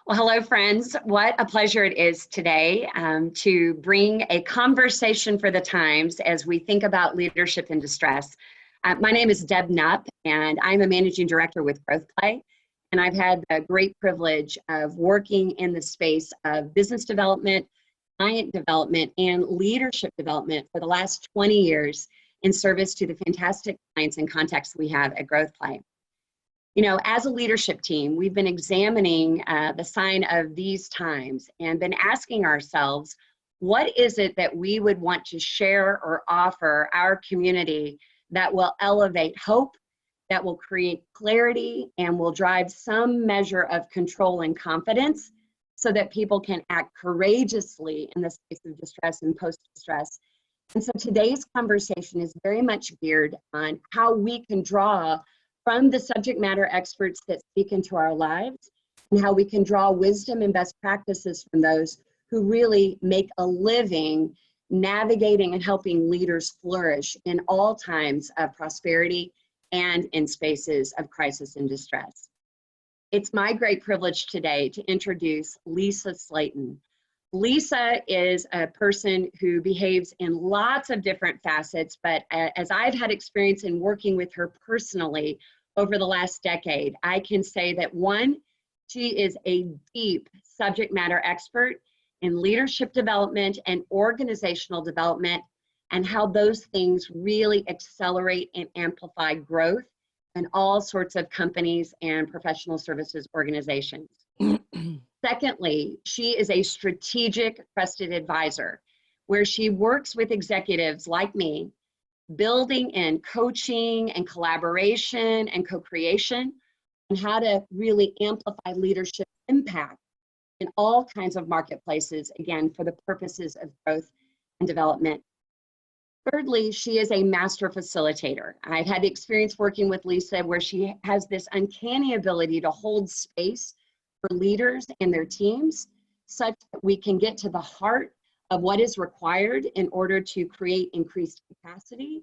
Well, hello, friends. What a pleasure it is today to bring a conversation for the times as we think about leadership in distress. My name is Deb Knupp, and I'm a managing director with Growth Play. And I've had the great privilege of working in the space of business development, client development, and leadership development for the last 20 years in service to the fantastic clients and contacts we have at Growth Play. You know, as a leadership team, we've been examining the sign of these times and been asking ourselves, what is it that we would want to share or offer our community that will elevate hope, that will create clarity, and will drive some measure of control and confidence so that people can act courageously in the space of distress and post-distress. And so today's conversation is very much geared on how we can draw from the subject matter experts that speak into our lives and how we can draw wisdom and best practices from those who really make a living navigating and helping leaders flourish in all times of prosperity and in spaces of crisis and distress. It's my great privilege today to introduce Lisa Slayton. Lisa is a person who behaves in lots of different facets, but as I've had experience in working with her personally over the last decade, I can say that one, she is a deep subject matter expert in leadership development and organizational development and how those things really accelerate and amplify growth in all sorts of companies and professional services organizations. Secondly, she is a strategic trusted advisor where she works with executives like me, building in coaching and collaboration and co-creation and how to really amplify leadership impact in all kinds of marketplaces, again, for the purposes of growth and development. Thirdly, she is a master facilitator. I've had the experience working with Lisa where she has this uncanny ability to hold space for leaders and their teams such that we can get to the heart of what is required in order to create increased capacity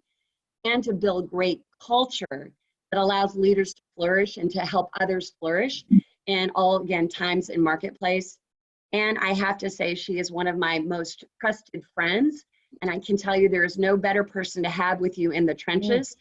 and to build great culture that allows leaders to flourish and to help others flourish in all, again, times in marketplace. And I have to say, she is one of my most trusted friends. And I can tell you there is no better person to have with you in the trenches.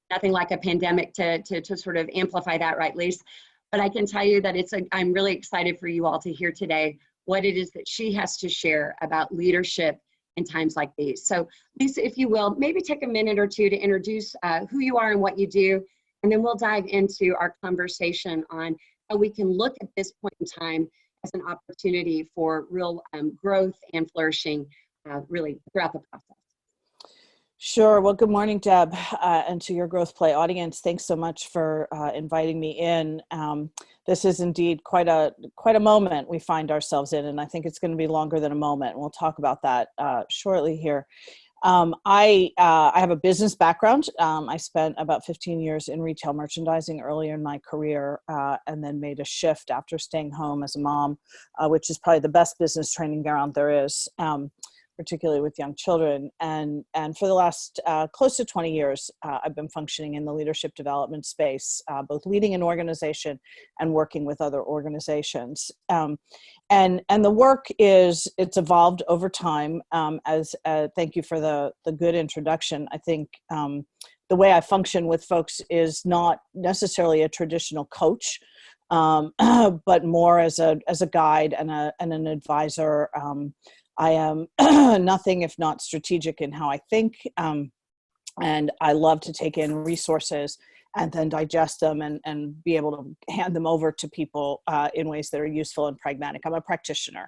Nothing like a pandemic to sort of amplify that, right, Lisa? But I can tell you that I'm really excited for you all to hear today what it is that she has to share about leadership in times like these. So Lisa, if you will, maybe take a minute or two to introduce who you are and what you do, and then we'll dive into our conversation on how we can look at this point in time as an opportunity for real growth and flourishing really throughout the process. Sure. Well, good morning, Deb, and to your Growth Play audience. Thanks so much for inviting me in. This is indeed quite a moment we find ourselves in, and I think it's going to be longer than a moment. And we'll talk about that shortly here. I have a business background. I spent about 15 years in retail merchandising earlier in my career, and then made a shift after staying home as a mom, which is probably the best business training ground there is. Particularly with young children. And for the last close to 20 years, I've been functioning in the leadership development space, both leading an organization and working with other organizations. And the work it's evolved over time. Thank you for the good introduction. I think the way I function with folks is not necessarily a traditional coach, but more as a guide and an advisor. I am nothing if not strategic in how I think, and I love to take in resources and then digest them and be able to hand them over to people in ways that are useful and pragmatic. I'm a practitioner.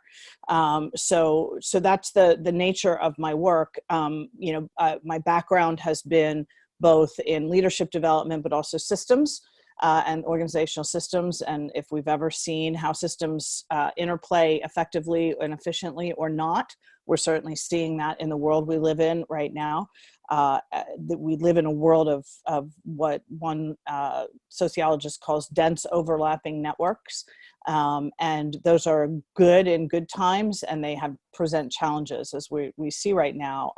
So that's the nature of my work. My background has been both in leadership development, but also systems. And organizational systems, and if we've ever seen how systems interplay effectively and efficiently or not, we're certainly seeing that in the world we live in right now. that we live in a world of what one sociologist calls dense overlapping networks. And those are good in good times, and they present challenges as we see right now.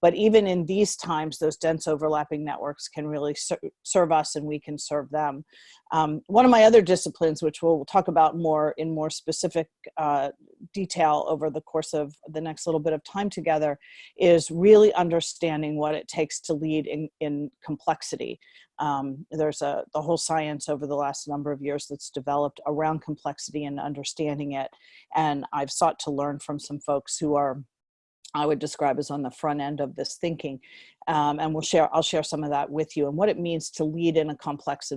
But even in these times, those dense overlapping networks can really serve us, and we can serve them. One of my other disciplines, which we'll talk about in more specific detail over the course of the next little bit of time together, is really understanding what it takes to lead in complexity. There's the whole science over the last number of years that's developed around complexity and understanding it. And I've sought to learn from some folks who are, I would describe as on the front end of this thinking. And I'll share some of that with you, and what it means to lead in a complex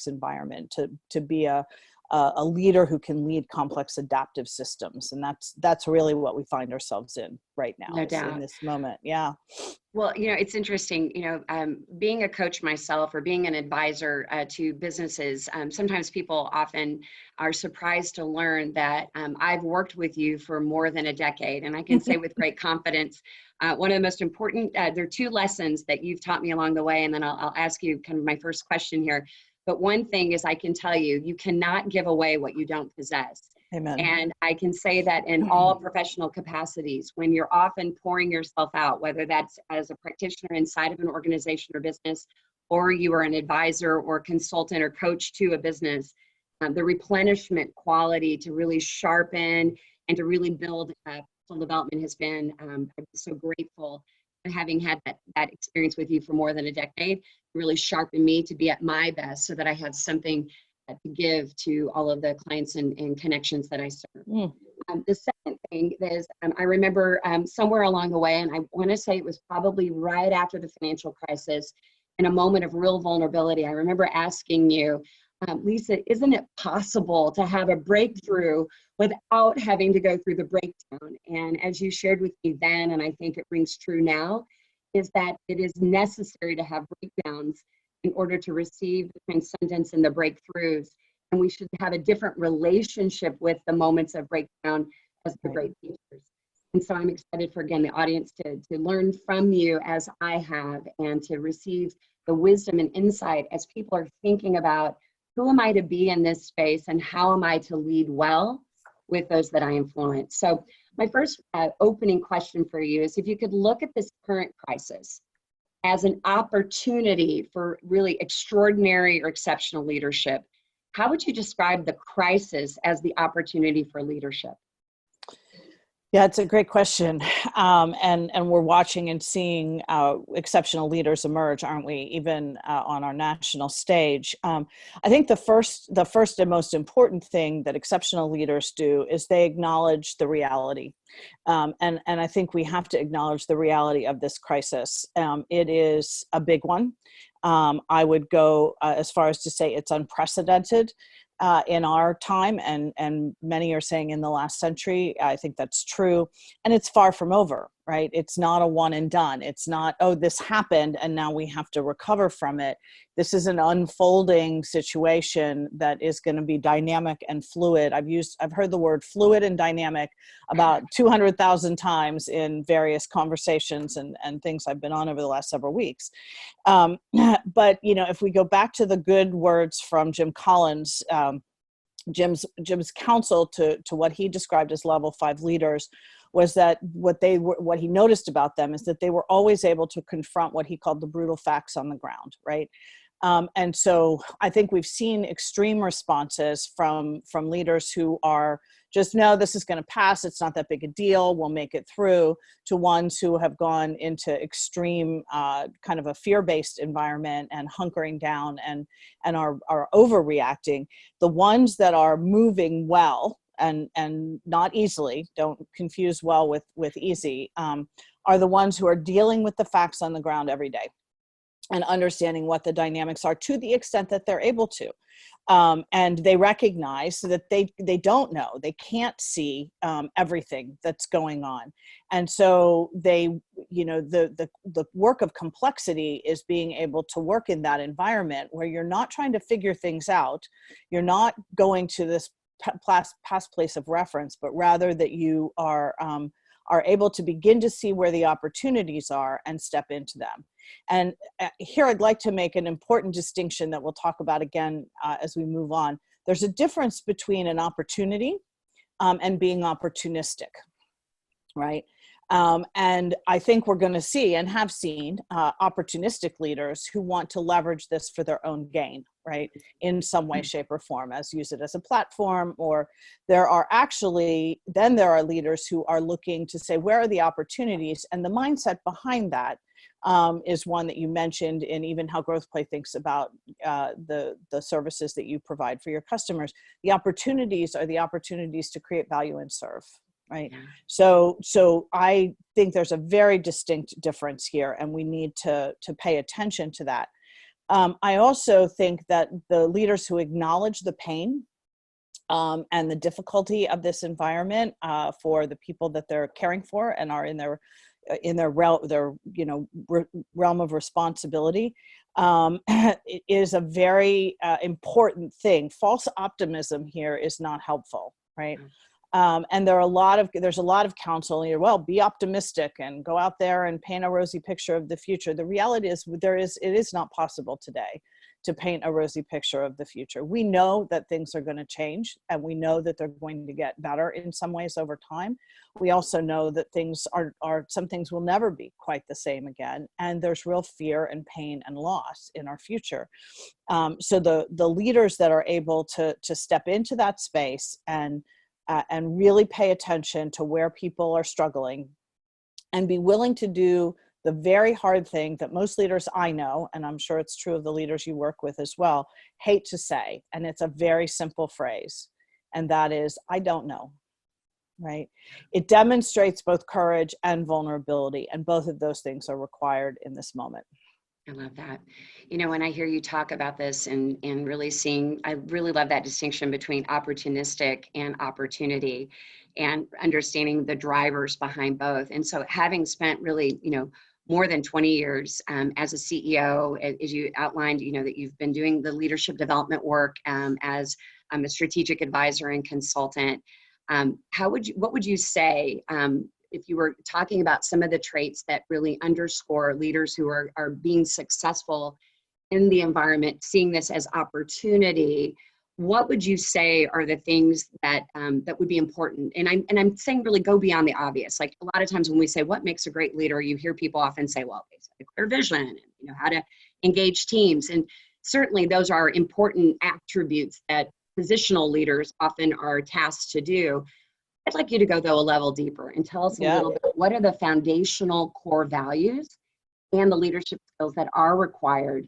environment, to be a leader who can lead complex adaptive systems. And that's really what we find ourselves in right now. No doubt. In this moment. Yeah. Well, it's interesting, being a coach myself, or being an advisor to businesses, sometimes people often are surprised to learn that I've worked with you for more than a decade. And I can say with great confidence, one of the most important, there are two lessons that you've taught me along the way, and then I'll ask you kind of my first question here. But one thing is, I can tell you, you cannot give away what you don't possess. Amen. And I can say that in all professional capacities, when you're often pouring yourself out, whether that's as a practitioner inside of an organization or business, or you are an advisor or consultant or coach to a business, the replenishment quality to really sharpen and to really build personal development has been, I'm so grateful for having had that experience with you for more than a decade, really sharpened me to be at my best, so that I have something to give to all of the clients and connections that I serve. The second thing is, I remember somewhere along the way, and I want to say it was probably right after the financial crisis, in a moment of real vulnerability, I remember asking you, Lisa, isn't it possible to have a breakthrough without having to go through the breakdown? And as you shared with me then, and I think it rings true now, is that it is necessary to have breakdowns in order to receive the transcendence and the breakthroughs. And we should have a different relationship with the moments of breakdown as the great teachers. And so I'm excited for, again, the audience to learn from you as I have, and to receive the wisdom and insight as people are thinking about, who am I to be in this space, and how am I to lead well with those that I influence? So my first opening question for you is, if you could look at this current crisis as an opportunity for really extraordinary or exceptional leadership, how would you describe the crisis as the opportunity for leadership? Yeah, it's a great question. And we're watching and seeing exceptional leaders emerge, aren't we? Even on our national stage. I think the first and most important thing that exceptional leaders do is they acknowledge the reality. And I think we have to acknowledge the reality of this crisis. It is a big one. I would go as far as to say it's unprecedented in our time, and many are saying in the last century. I think that's true, and it's far from over, right? It's not a one and done. It's not, oh, this happened and now we have to recover from it. This is an unfolding situation that is going to be dynamic and fluid. I've heard the word fluid and dynamic about 200,000 times in various conversations and things I've been on over the last several weeks. But if we go back to the good words from Jim Collins, Jim's counsel to what he described as level 5 leaders, was that what he noticed about them is that they were always able to confront what he called the brutal facts on the ground, right? And so I think we've seen extreme responses from leaders who are just, no, this is going to pass. It's not that big a deal. We'll make it through, to ones who have gone into extreme kind of a fear-based environment and hunkering down and are overreacting. The ones that are moving well and not easily, don't confuse well with easy, are the ones who are dealing with the facts on the ground every day and understanding what the dynamics are to the extent that they're able to. And they recognize that they don't know, they can't see everything that's going on. And so the work of complexity is being able to work in that environment where you're not trying to figure things out. You're not going to this past place of reference, but rather that you are are able to begin to see where the opportunities are and step into them. And here I'd like to make an important distinction that we'll talk about again as we move on. There's a difference between an opportunity and being opportunistic, right? And I think we're going to see and have seen opportunistic leaders who want to leverage this for their own gain, right? In some way, shape, or form, as use it as a platform. Or there are leaders who are looking to say, where are the opportunities? And the mindset behind that is one that you mentioned in even how GrowthPlay thinks about the services that you provide for your customers. The opportunities are the opportunities to create value and serve. Right. So I think there's a very distinct difference here, and we need to pay attention to that. I also think that the leaders who acknowledge the pain and the difficulty of this environment for the people that they're caring for and are in their realm of responsibility is a very important thing. False optimism here is not helpful, right? And there's a lot of counsel here. Well, be optimistic and go out there and paint a rosy picture of the future. The reality is it is not possible today to paint a rosy picture of the future. We know that things are going to change, and we know that they're going to get better in some ways over time. We also know that some things will never be quite the same again, and there's real fear and pain and loss in our future. So the leaders that are able to step into that space and really pay attention to where people are struggling and be willing to do the very hard thing that most leaders I know, and I'm sure it's true of the leaders you work with as well, hate to say. And it's a very simple phrase, and that is, I don't know, right? It demonstrates both courage and vulnerability, and both of those things are required in this moment. I love that. When I hear you talk about this and really I really love that distinction between opportunistic and opportunity and understanding the drivers behind both. And so having spent really, more than 20 years as a CEO, as you outlined, that you've been doing the leadership development work as a strategic advisor and consultant. What would you say if you were talking about some of the traits that really underscore leaders who are being successful in the environment, seeing this as opportunity? What would you say are the things that would be important? And I'm saying really go beyond the obvious. Like a lot of times when we say what makes a great leader, you hear people often say, well, it's a clear vision and how to engage teams. And certainly those are important attributes that positional leaders often are tasked to do. I'd like you to go, though, a level deeper and tell us a little bit, what are the foundational core values and the leadership skills that are required,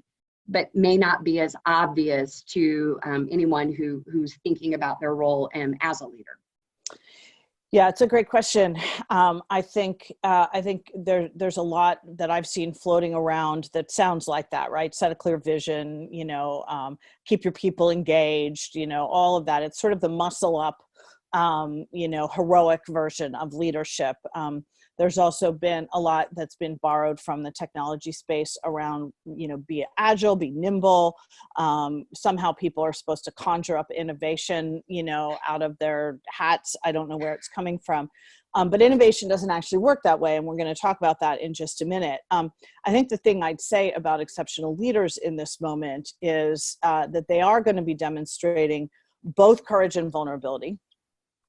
but may not be as obvious to anyone who's thinking about their role as a leader? Yeah, it's a great question. I think there's a lot that I've seen floating around that sounds like that, right? Set a clear vision, keep your people engaged, all of that. It's sort of the muscle up, heroic version of leadership. There's also been a lot that's been borrowed from the technology space around, be agile, be nimble. Somehow people are supposed to conjure up innovation, out of their hats. I don't know where it's coming from. But innovation doesn't actually work that way. And we're going to talk about that in just a minute. I think the thing I'd say about exceptional leaders in this moment is that they are going to be demonstrating both courage and vulnerability.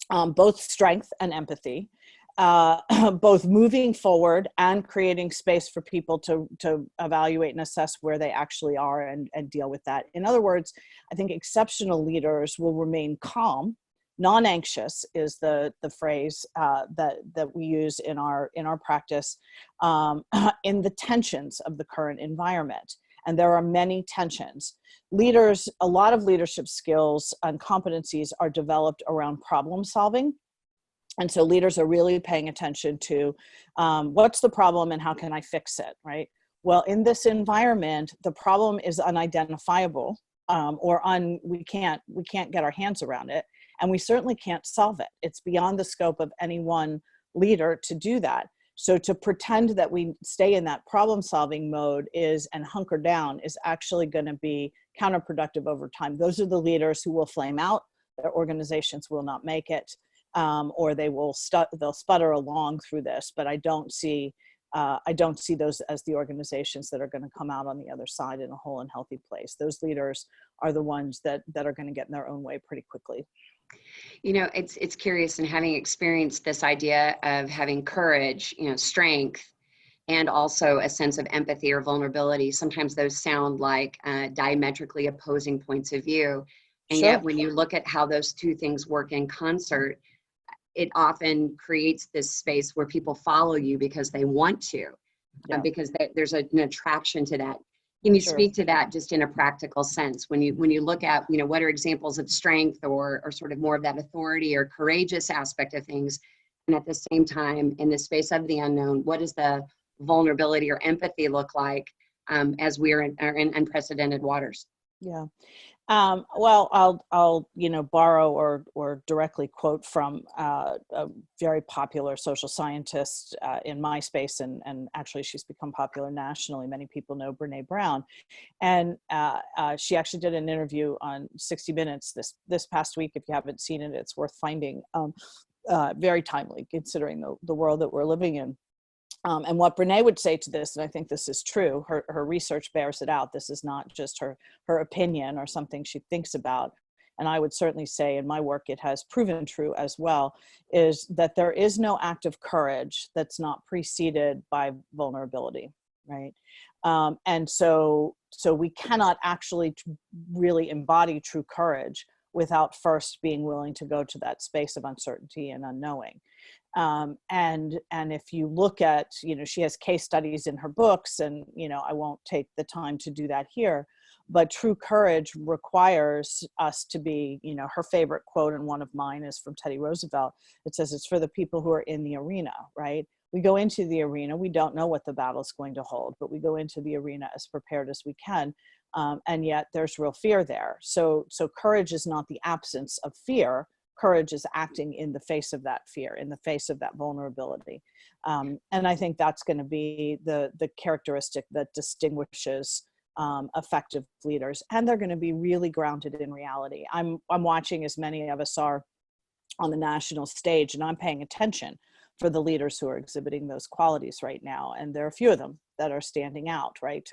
Both strength and empathy, both moving forward and creating space for people to evaluate and assess where they actually are and deal with that. In other words, I think exceptional leaders will remain calm. Non-anxious is the phrase that we use in our practice in the tensions of the current environment. And there are many tensions. Leaders, a lot of leadership skills and competencies are developed around problem solving. And so leaders are really paying attention to what's the problem and how can I fix it, right? Well, in this environment, the problem is unidentifiable we can't get our hands around it. And we certainly can't solve it. It's beyond the scope of any one leader to do that. So to pretend that we stay in that problem-solving mode and hunker down is actually going to be counterproductive over time. Those are the leaders who will flame out. Their organizations will not make it. or they'll sputter along through this. But I don't see those as the organizations that are going to come out on the other side in a whole and healthy place. Those leaders are the ones that are going to get in their own way pretty quickly. You know, it's curious, and having experienced this idea of having courage, you know, strength, and also a sense of empathy or vulnerability. Sometimes those sound like diametrically opposing points of view. And Sure. yet when you look at how those two things work in concert, it often creates this space where people follow you because they want to, Yeah. because there's an attraction to that. Can you Sure. speak to that just in a practical sense? When you look at, you know, what are examples of strength or sort of more of that authority or courageous aspect of things, and at the same time, in the space of the unknown, what does the vulnerability or empathy look like as we are in unprecedented waters? Yeah. Well, I'll borrow or directly quote from a very popular social scientist in my space, and actually she's become popular nationally. Many people know Brene Brown, and she actually did an interview on 60 Minutes this past week. If you haven't seen it, it's worth finding. Very timely considering the world that we're living in. And what Brene would say to this, and I think this is true, her research bears it out. This is not just her opinion or something she thinks about. And I would certainly say in my work, it has proven true as well, is that there is no act of courage that's not preceded by vulnerability, right? And so we cannot actually really embody true courage without first being willing to go to that space of uncertainty and unknowing. And if you look at, she has case studies in her books, and, I won't take the time to do that here, but true courage requires us to be, her favorite quote, and one of mine is from Teddy Roosevelt. It says, it's for the people who are in the arena, right? We go into the arena, we don't know what the battle's going to hold, but we go into the arena as prepared as we can. And yet there's real fear there. So courage is not the absence of fear. Courage is acting in the face of that fear, in the face of that vulnerability. And I think that's going to be the characteristic that distinguishes effective leaders. And they're going to be really grounded in reality. I'm watching, as many of us are, on the national stage, and I'm paying attention for the leaders who are exhibiting those qualities right now. And there are a few of them that are standing out, right?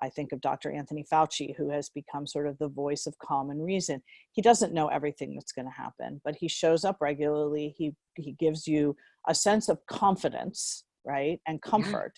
I think of Dr. Anthony Fauci, who has become sort of the voice of common reason. He doesn't know everything that's going to happen, but he shows up regularly. He gives you a sense of confidence, right? And comfort,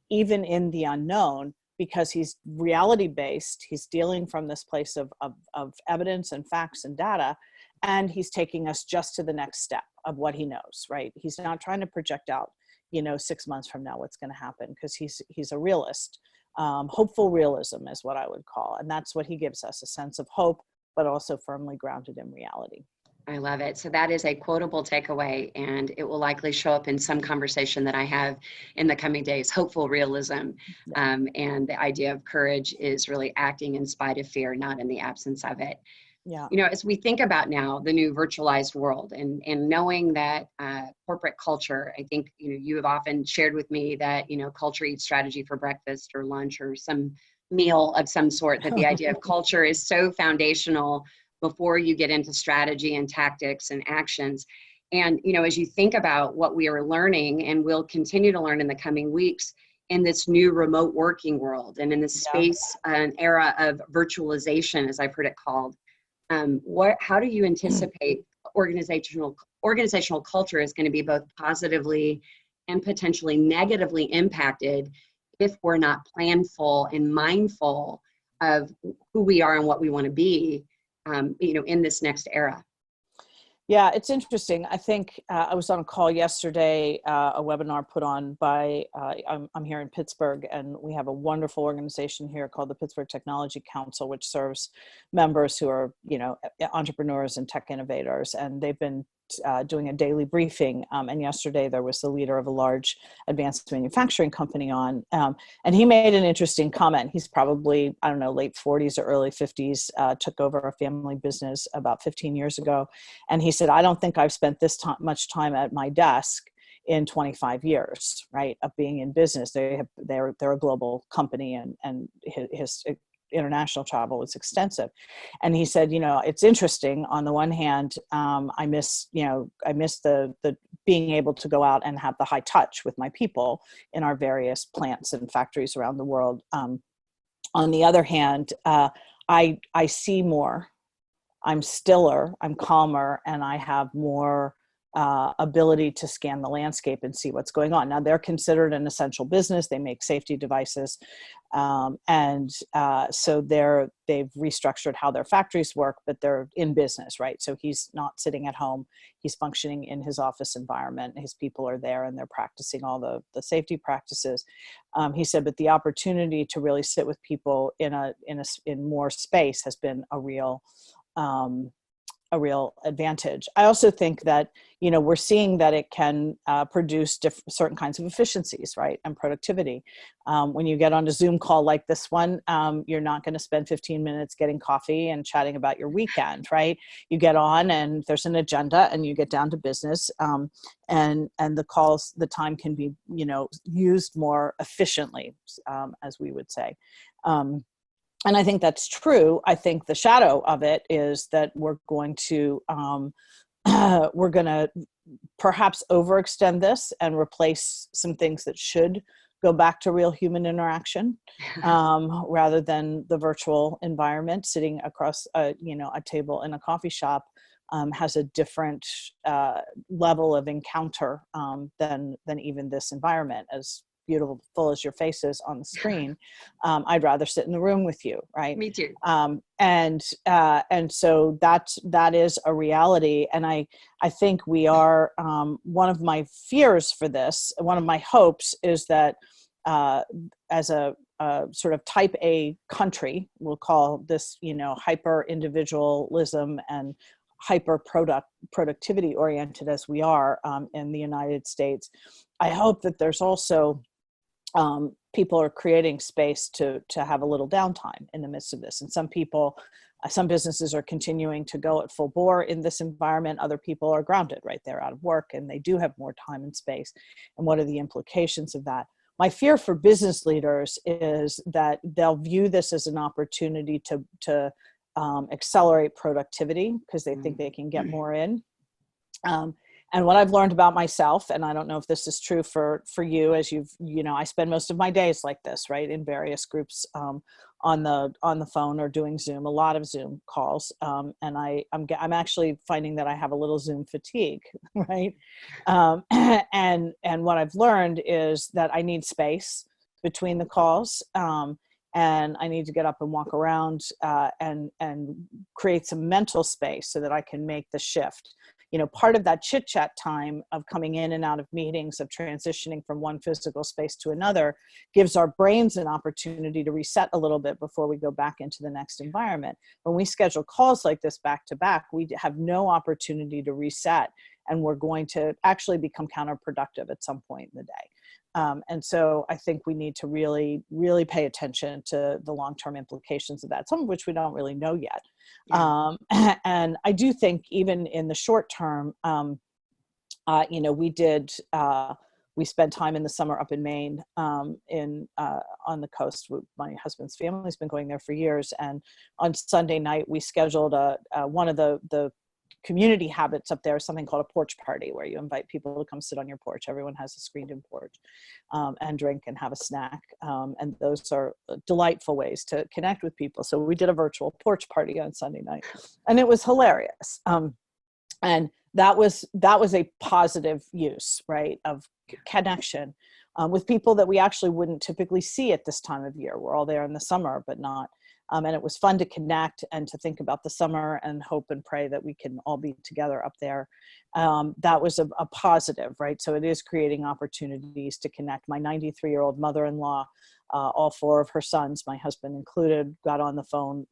even in the unknown, because he's reality-based. He's dealing from this place of evidence and facts and data, and he's taking us just to the next step of what he knows, right? He's not trying to project out, 6 months from now what's going to happen, because he's a realist. Hopeful realism is what I would call, and that's what he gives us, a sense of hope, but also firmly grounded in reality. I love it. So that is a quotable takeaway, and it will likely show up in some conversation that I have in the coming days. Hopeful realism, and the idea of courage is really acting in spite of fear, not in the absence of it. Yeah. As we think about now the new virtualized world, and knowing that corporate culture, I think, you have often shared with me that, culture eats strategy for breakfast or lunch or some meal of some sort, that the idea of culture is so foundational before you get into strategy and tactics and actions. And, as you think about what we are learning and will continue to learn in the coming weeks in this new remote working world, and in this space, an era of virtualization, as I've heard it called, how do you anticipate organizational culture is going to be both positively and potentially negatively impacted if we're not planful and mindful of who we are and what we want to be, in this next era? Yeah, it's interesting. I think I was on a call yesterday, a webinar put on by, I'm here in Pittsburgh, and we have a wonderful organization here called the Pittsburgh Technology Council, which serves members who are, entrepreneurs and tech innovators. And they've been doing a daily briefing. And yesterday there was the leader of a large advanced manufacturing company on, and he made an interesting comment. He's probably, I don't know, late 40s or early 50s, took over a family business about 15 years ago. And he said, I don't think I've spent this much time at my desk in 25 years, right, of being in business. They're a global company, and his international travel was extensive. And he said, it's interesting. On the one hand, I miss the being able to go out and have the high touch with my people in our various plants and factories around the world. On the other hand, I see more. I'm stiller, I'm calmer, and I have more ability to scan the landscape and see what's going on. Now, they're considered an essential business. They make safety devices. So they've restructured how their factories work, but they're in business, right? So he's not sitting at home. He's functioning in his office environment. His people are there and they're practicing all the safety practices. He said, but the opportunity to really sit with people in more space has been a real advantage. I also think that, we're seeing that it can produce certain kinds of efficiencies, right? And productivity. When you get on a Zoom call like this one, you're not going to spend 15 minutes getting coffee and chatting about your weekend, right? You get on and there's an agenda and you get down to business. And the time can be, used more efficiently, as we would say. And I think that's true. I think the shadow of it is that we're going to perhaps overextend this and replace some things that should go back to real human interaction, rather than the virtual environment. Sitting across a table in a coffee shop has a different level of encounter than even this environment. As beautiful as your face is on the screen, I'd rather sit in the room with you, right? Me too. And so that is a reality. And I think we are, one of my fears for this, one of my hopes is that as a sort of type A country, we'll call this, hyper individualism and hyper productivity oriented as we are in the United States. I hope that there's also people are creating space to have a little downtime in the midst of this. And some businesses are continuing to go at full bore in this environment. Other people are grounded, right? They're out of work and they do have more time and space. And what are the implications of that? My fear for business leaders is that they'll view this as an opportunity to accelerate productivity because they think they can get more in. And what I've learned about myself, and I don't know if this is true for you, as I spend most of my days like this, right, in various groups on the phone or doing Zoom, a lot of Zoom calls, and I'm actually finding that I have a little Zoom fatigue, right? And what I've learned is that I need space between the calls, and I need to get up and walk around and create some mental space so that I can make the shift. Part of that chit chat time of coming in and out of meetings, of transitioning from one physical space to another, gives our brains an opportunity to reset a little bit before we go back into the next environment. When we schedule calls like this back to back, we have no opportunity to reset, and we're going to actually become counterproductive at some point in the day. And so I think we need to really, really pay attention to the long-term implications of that, some of which we don't really know yet. Yeah. And I do think even in the short term, we spent time in the summer up in Maine, on the coast. My husband's family's been going there for years. And on Sunday night, we scheduled one of the community habits up there is something called a porch party, where you invite people to come sit on your porch. Everyone has a screened-in porch, and drink and have a snack. And those are delightful ways to connect with people. So we did a virtual porch party on Sunday night, and it was hilarious. And that was a positive use, right, of connection with people that we actually wouldn't typically see at this time of year. We're all there in the summer, but not. And it was fun to connect and to think about the summer and hope and pray that we can all be together up there. That was a positive, right? So it is creating opportunities to connect. My 93-year-old mother-in-law, all four of her sons, my husband included, got on the phone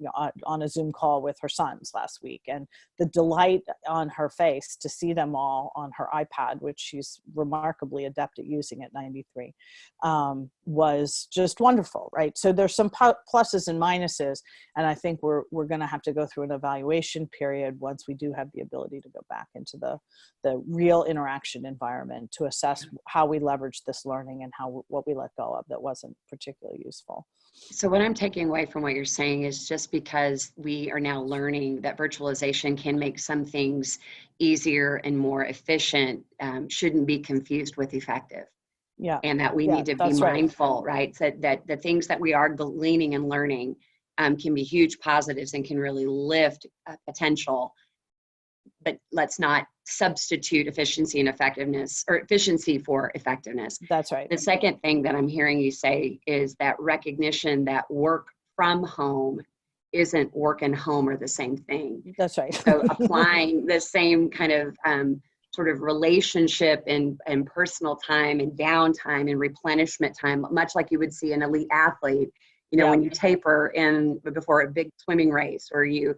on a Zoom call with her sons last week. And the delight on her face to see them all on her iPad, which she's remarkably adept at using at 93, was just wonderful, right? So there's some pluses and minuses. And I think we're going to have to go through an evaluation period once we do have the ability to go back into the real interaction environment to assess how we leverage this learning and what we let go of that wasn't particularly particularly useful. So what I'm taking away from what you're saying is just because we are now learning that virtualization can make some things easier and more efficient, shouldn't be confused with effective. Yeah. And that we Yeah, need to be that's right. mindful, right? So that the things that we are gleaning and learning can be huge positives and can really lift potential. But let's not substitute efficiency and effectiveness, or efficiency for effectiveness. That's right. The second thing that I'm hearing you say is that recognition that work from home isn't work and home are the same thing. That's right. So applying the same kind of sort of relationship and personal time and downtime and replenishment time, much like you would see an elite athlete, you know, Yeah. when you taper in before a big swimming race, or you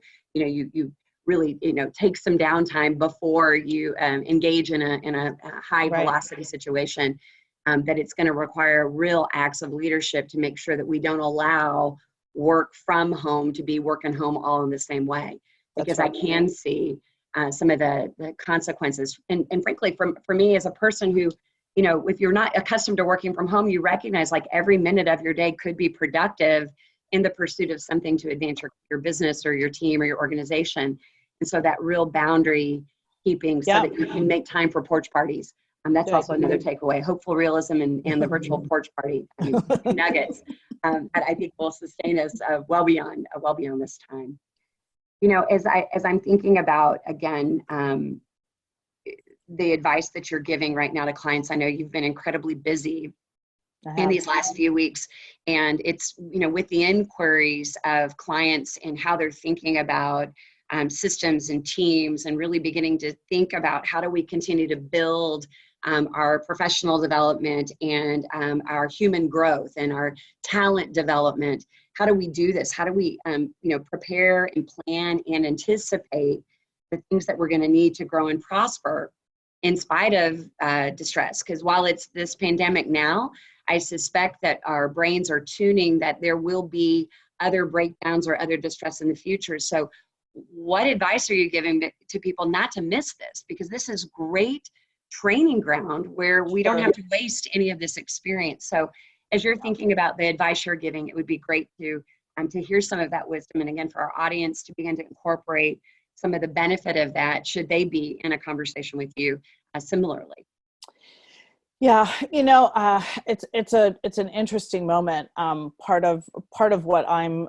really, take some downtime before you engage in a high Right. velocity situation, that it's going to require real acts of leadership to make sure that we don't allow work from home to be work and home all in the same way. Because That's right. I can see some of the consequences. And frankly, for me as a person who, if you're not accustomed to working from home, you recognize like every minute of your day could be productive in the pursuit of something to advance your business or your team or your organization. And so that real boundary keeping so that you can make time for porch parties. That's also another takeaway, hopeful realism and the virtual porch party. I mean, nuggets that I think will sustain us well beyond this time. As I'm thinking about, again, the advice that you're giving right now to clients, I know you've been incredibly busy in these last few weeks, and it's, with the inquiries of clients and how they're thinking about systems and teams, and really beginning to think about how do we continue to build our professional development and our human growth and our talent development. How do we do this? How do we, prepare and plan and anticipate the things that we're going to need to grow and prosper in spite of distress? Because while it's this pandemic now, I suspect that our brains are tuning that there will be other breakdowns or other distress in the future. So what advice are you giving to people not to miss this? Because this is great training ground where we don't have to waste any of this experience. So as you're thinking about the advice you're giving, it would be great to hear some of that wisdom. And again, for our audience to begin to incorporate some of the benefit of that, should they be in a conversation with you similarly. Yeah, it's an interesting moment. Part of what I'm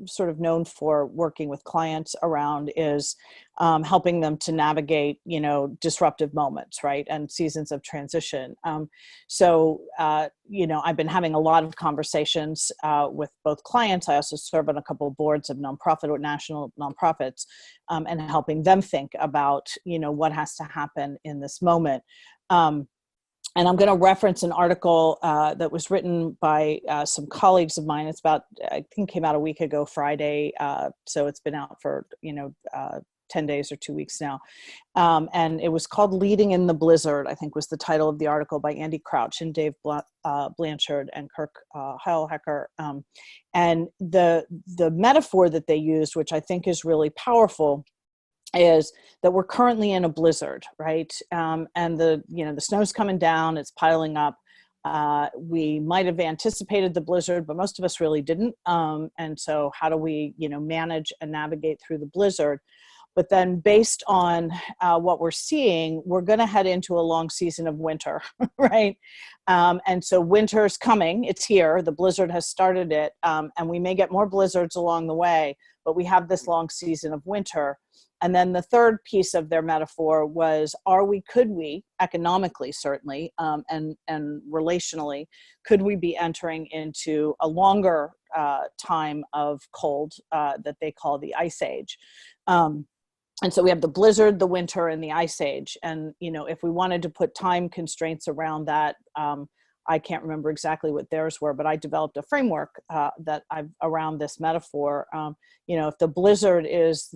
sort of known for working with clients around is helping them to navigate, disruptive moments, right, and seasons of transition. So I've been having a lot of conversations with both clients. I also serve on a couple of boards of nonprofit or national nonprofits, and helping them think about, what has to happen in this moment. And I'm going to reference an article that was written by some colleagues of mine. It's about, I think, came out a week ago, Friday. So it's been out for, 10 days or 2 weeks now. And it was called Leading in the Blizzard, I think was the title of the article, by Andy Crouch and Dave Blanchard and Kirk Heilhecker. And the metaphor that they used, which I think is really powerful, is that we're currently in a blizzard, right? And the snow's coming down, it's piling up. We might have anticipated the blizzard, but most of us really didn't. And so how do we, manage and navigate through the blizzard? But then based on what we're seeing, we're going to head into a long season of winter, right? And so winter's coming, it's here, the blizzard has started it, and we may get more blizzards along the way, but we have this long season of winter. And then the third piece of their metaphor was, could we, economically certainly, and relationally, could we be entering into a longer time of cold that they call the Ice Age? And so we have the blizzard, the winter, and the Ice Age. And, if we wanted to put time constraints around that, I can't remember exactly what theirs were, but I developed a framework that I've around this metaphor. If the blizzard is,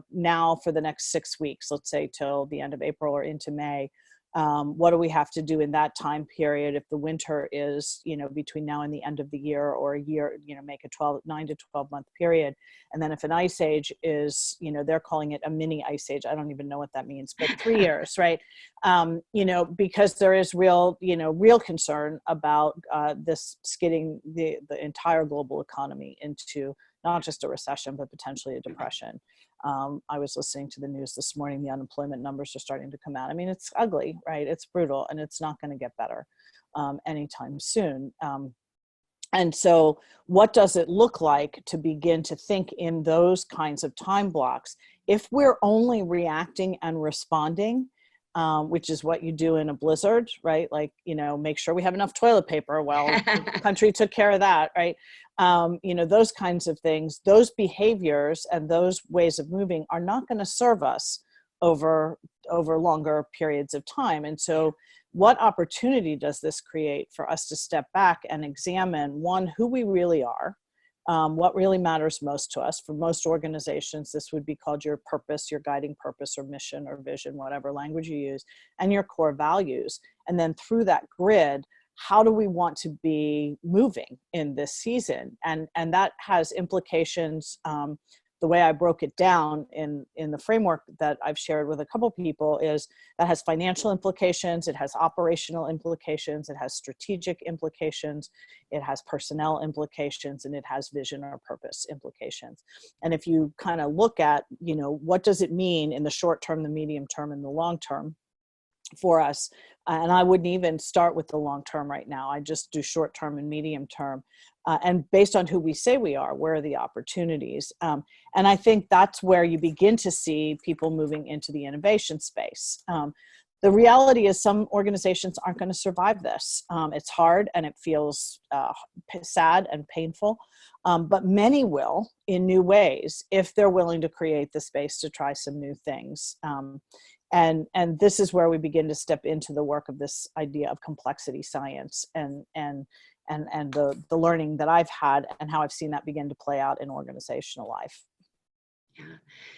now for the next 6 weeks, let's say till the end of April or into May, What do we have to do in that time period if the winter is, between now and the end of the year, or a year, make a 9 to 12 month period. And then if an ice age is, they're calling it a mini ice age. I don't even know what that means, but 3 years, right? Because there is real concern about this skidding the entire global economy into not just a recession, but potentially a depression. I was listening to the news this morning. The unemployment numbers are starting to come out. I mean, it's ugly, right? It's brutal, and it's not going to get better anytime soon. And so what does it look like to begin to think in those kinds of time blocks? If we're only reacting and responding, which is what you do in a blizzard, right? Like, make sure we have enough toilet paper. Well, the country took care of that, right? Those kinds of things, those behaviors and those ways of moving are not going to serve us over longer periods of time. And so what opportunity does this create for us to step back and examine, one, who we really are, what really matters most to us? For most organizations, this would be called your purpose, your guiding purpose or mission or vision, whatever language you use, and your core values. And then through that grid, how do we want to be moving in this season? And that has implications. The way I broke it down in the framework that I've shared with a couple people is that has financial implications, it has operational implications, it has strategic implications, it has personnel implications, and it has vision or purpose implications. And if you kind of look at, what does it mean in the short term, the medium term, and the long term for us, and I wouldn't even start with the long term right now. I just do short term and medium term. And based on who we say we are, where are the opportunities? And I think that's where you begin to see people moving into the innovation space. The reality is some organizations aren't going to survive this. It's hard and it feels sad and painful, but many will in new ways if they're willing to create the space to try some new things. And this is where we begin to step into the work of this idea of complexity science and the learning that I've had and how I've seen that begin to play out in organizational life. Yeah.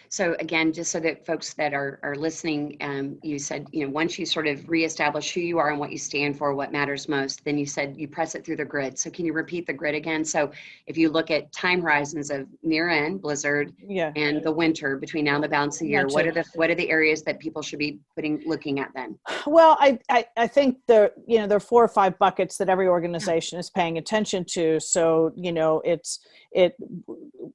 So again, just so that folks that are listening, you said, once you sort of reestablish who you are and what you stand for, what matters most, then you said you press it through the grid. So can you repeat the grid again? So if you look at time horizons of near end, blizzard, and the winter between now and the balance of the year, what are the areas that people should be looking at then? Well, I think there are 4 or 5 buckets that every organization is paying attention to. So, it's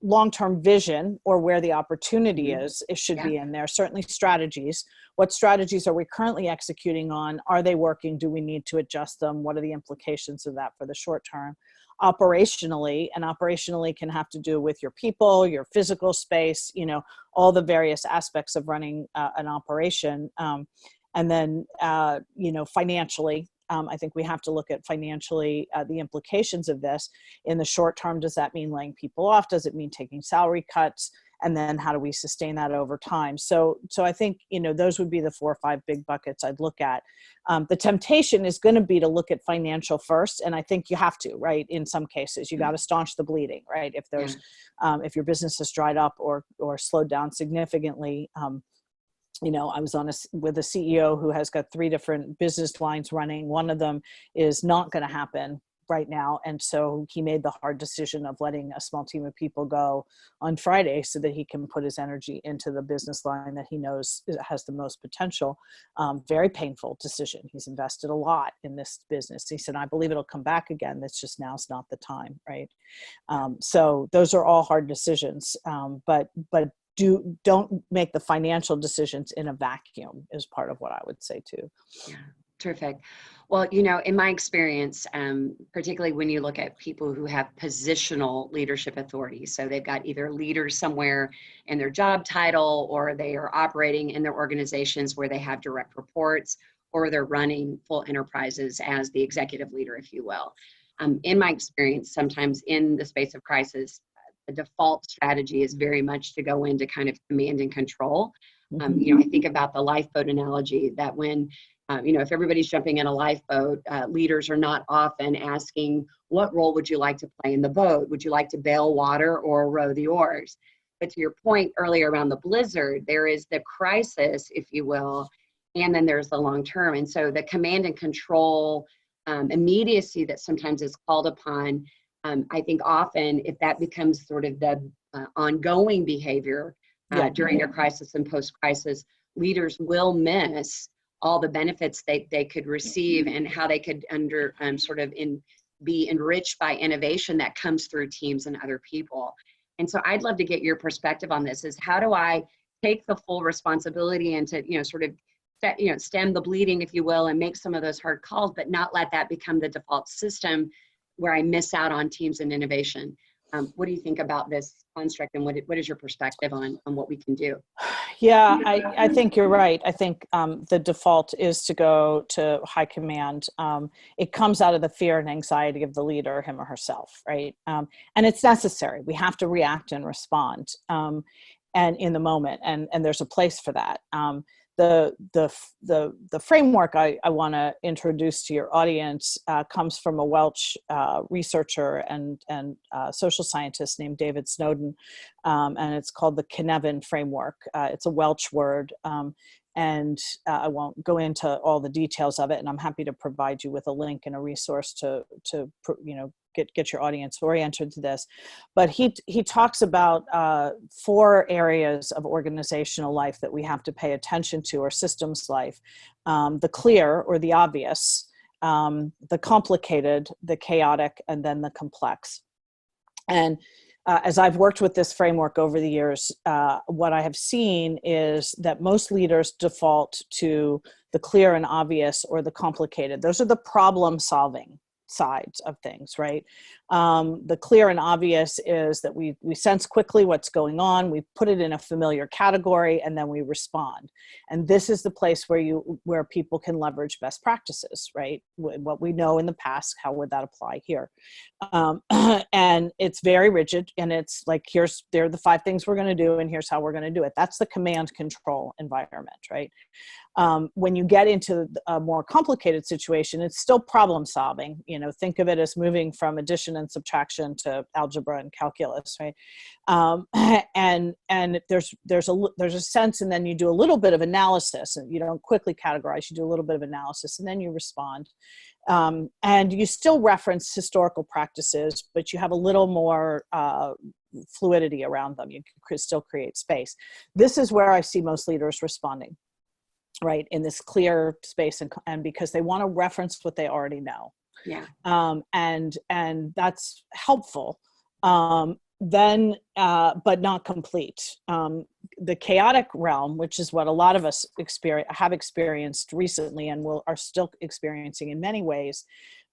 long-term vision, or where the opportunity is, it should be in there. Certainly strategies. What strategies are we currently executing on? Are they working? Do we need to adjust them? What are the implications of that for the short term? Operationally, and operationally can have to do with your people, your physical space, all the various aspects of running an operation. And then, financially, I think we have to look at financially the implications of this. In the short term, does that mean laying people off? Does it mean taking salary cuts? And then how do we sustain that over time? So I think, those would be the 4 or 5 big buckets I'd look at. The temptation is going to be to look at financial first. And I think you have to, right? In some cases, you got to staunch the bleeding, right? If there's, if your business has dried up or slowed down significantly, I was with a CEO who has got 3 different business lines running. One of them is not going to happen right now. And so he made the hard decision of letting a small team of people go on Friday so that he can put his energy into the business line that he knows has the most potential. Very painful decision. He's invested a lot in this business. He said, I believe it'll come back again. That's just, now's not the time, right? So those are all hard decisions. But don't make the financial decisions in a vacuum is part of what I would say too. Yeah, terrific. Well, in my experience, particularly when you look at people who have positional leadership authority, so they've got either leaders somewhere in their job title, or they are operating in their organizations where they have direct reports, or they're running full enterprises as the executive leader, if you will. In my experience, sometimes in the space of crisis, the default strategy is very much to go into kind of command and control. I think about the lifeboat analogy that when, if everybody's jumping in a lifeboat, leaders are not often asking, what role would you like to play in the boat? Would you like to bail water or row the oars? But to your point earlier around the blizzard, there is the crisis, if you will, and then there's the long term. And so the command and control immediacy that sometimes is called upon, I think often if that becomes sort of the ongoing behavior during a crisis and post-crisis, leaders will miss all the benefits they could receive and how they could be enriched by innovation that comes through teams and other people. And so I'd love to get your perspective on this, is how do I take the full responsibility and to, stem the bleeding, if you will, and make some of those hard calls, but not let that become the default system where I miss out on teams and innovation. What do you think about this construct, and what is your perspective on what we can do? Yeah, I think you're right. I think the default is to go to high command. It comes out of the fear and anxiety of the leader, him or herself, right? And it's necessary. We have to react and respond, and in the moment, and there's a place for that. The framework I want to introduce to your audience comes from a Welsh researcher and social scientist named David Snowden, and it's called the Cynefin framework. It's a Welsh word, and I won't go into all the details of it, and I'm happy to provide you with a link and a resource to get your audience oriented to this. But he talks about 4 areas of organizational life that we have to pay attention to, or systems life: the clear or the obvious, the complicated, the chaotic, and then the complex. And as I've worked with this framework over the years, what I have seen is that most leaders default to the clear and obvious or the complicated. Those are the problem solving sides of things, right? The clear and obvious is that we sense quickly what's going on, we put it in a familiar category, and then we respond. And this is the place where people can leverage best practices, right? What we know in the past, how would that apply here? And it's very rigid, and it's like, there are the 5 things we're going to do, and here's how we're going to do it. That's the command control environment, right? When you get into a more complicated situation, it's still problem solving. Think of it as moving from addition and subtraction to algebra and calculus, right? And there's a sense, and then you do a little bit of analysis, and you don't quickly categorize. You do a little bit of analysis, and then you respond. And you still reference historical practices, but you have a little more fluidity around them. You can still create space. This is where I see most leaders responding, right, in this clear space, and because they want to reference what they already know. Yeah. And that's helpful. Then, but not complete. The chaotic realm, which is what a lot of us have experienced recently and are still experiencing in many ways,